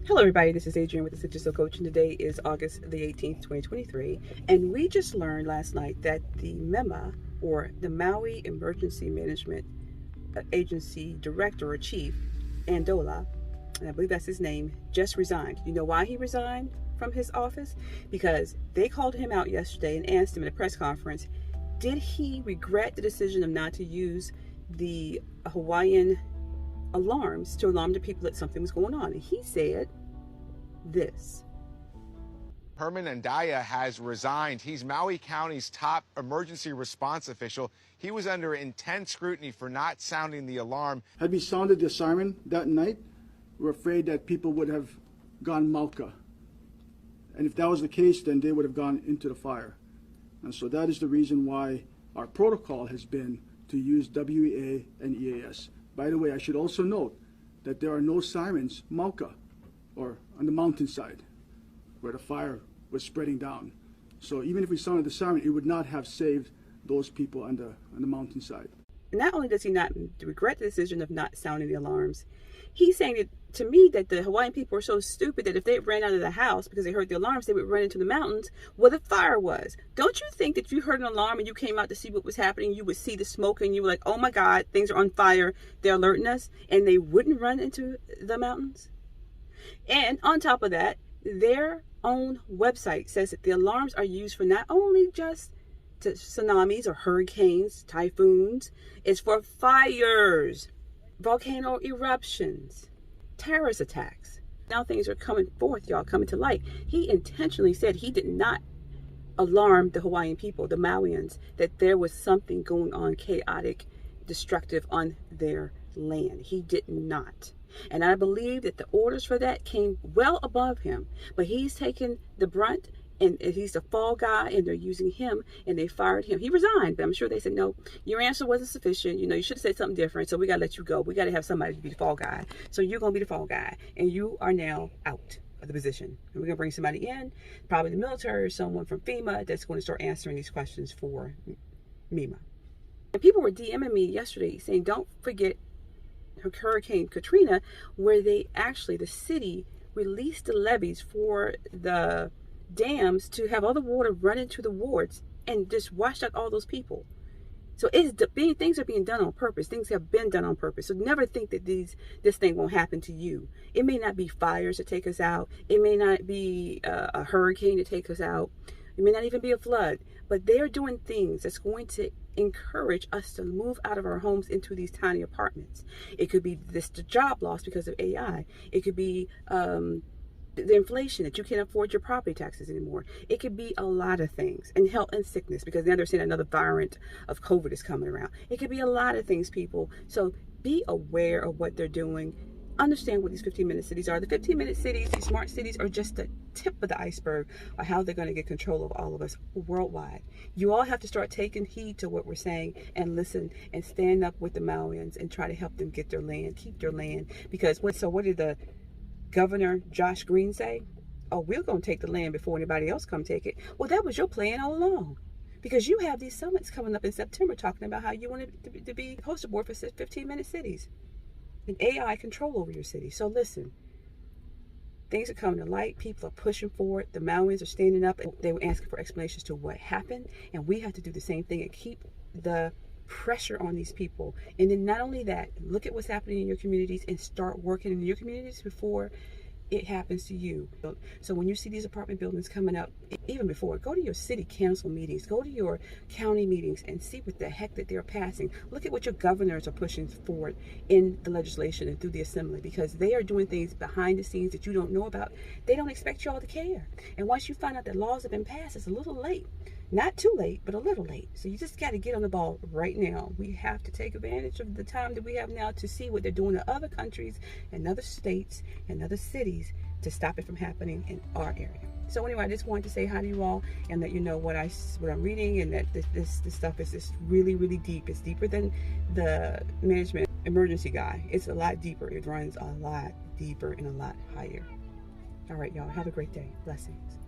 Hello everybody, this is Adrienne with the Statistical Coach, and today is August the 18th, 2023. And we just learned last night that the MEMA, or the Maui Emergency Management Agency Director or Chief, Andola, and I believe that's his name, just resigned. You know why he resigned from his office? Because they called him out yesterday and asked him in a press conference, did he regret the decision of not to use the Hawaiian alarms to alarm the people that something was going on? And he said this. Herman Andaya has resigned. He's Maui County's top emergency response official. He was under intense scrutiny for not sounding the alarm. Had we sounded the siren that night, we're afraid that people would have gone Malka. And if that was the case, then they would have gone into the fire. And so that is the reason why our protocol has been to use WEA and EAS. By the way, I should also note that there are no sirens Malka, or on the mountainside where the fire was spreading down. So even if we sounded the siren, it would not have saved those people on the mountainside. Not only does he not regret the decision of not sounding the alarms, he's saying that, to me, that the Hawaiian people are so stupid that if they ran out of the house because they heard the alarms, they would run into the mountains where the fire was. Don't you think that if you heard an alarm and you came out to see what was happening, you would see the smoke and you were like, oh my God, things are on fire, they're alerting us, and they wouldn't run into the mountains? And on top of that, their own website says that the alarms are used for not only just tsunamis or hurricanes, typhoons, it's for fires, volcano eruptions, terrorist attacks. Now things are coming forth, y'all, coming to light. He intentionally said he did not alarm the Hawaiian people, the Mauians, that there was something going on, chaotic, destructive on their land. He did not. And I believe that the orders for that came well above him. But he's taken the brunt, and he's the fall guy, and they're using him, and they fired him. He resigned, but I'm sure they said, no, your answer wasn't sufficient. You know, you should have said something different, so we got to let you go. We got to have somebody to be the fall guy. So you're going to be the fall guy, and you are now out of the position. And we're going to bring somebody in, probably the military or someone from FEMA, that's going to start answering these questions for MEMA. And people were DMing me yesterday saying, don't forget Hurricane Katrina, where they actually, the city released the levees for the dams to have all the water run into the wards and just washed out all those people. So things are being done on purpose. Things have been done on purpose. So never think that this thing won't happen to you. It may not be fires to take us out. It may not be a hurricane to take us out. It may not even be a flood. But they're doing things that's going to encourage us to move out of our homes into these tiny apartments. It could be the job loss because of AI. It could be the inflation, that you can't afford your property taxes anymore. It could be a lot of things, and health and sickness, because now they're saying another variant of COVID is coming around. It could be a lot of things, people. So be aware of what they're doing. Understand what these 15-minute cities are. The 15-minute cities, these smart cities, are just the tip of the iceberg of how they're going to get control of all of us worldwide. You all have to start taking heed to what we're saying and listen and stand up with the Mauians and try to help them get their land, keep their land. Because what did the Governor Josh Green say? Oh, we're going to take the land before anybody else come take it. Well, that was your plan all along. Because you have these summits coming up in September talking about how you want it to be poster board for 15-minute cities. And AI control over your city. So listen, things are coming to light. People are pushing for it. The Mauians are standing up. They were asking for explanations to what happened. And we have to do the same thing and keep the pressure on these people. And then not only that, look at what's happening in your communities and start working in your communities before it happens to you. So when you see these apartment buildings coming up, even before, go to your city council meetings, go to your county meetings and see what the heck that they're passing. Look at what your governors are pushing forward in the legislation and through the assembly, because they are doing things behind the scenes that you don't know about. They don't expect you all to care. And once you find out that laws have been passed, it's a little late. Not too late, but a little late. So you just got to get on the ball right now. We have to take advantage of the time that we have now to see what they're doing in other countries and other states and other cities to stop it from happening in our area. So anyway, I just wanted to say hi to you all and let you know what I'm reading, and that this stuff is just really, really deep. It's deeper than the management emergency guy. It's a lot deeper. It runs a lot deeper and a lot higher. All right, y'all. Have a great day. Blessings.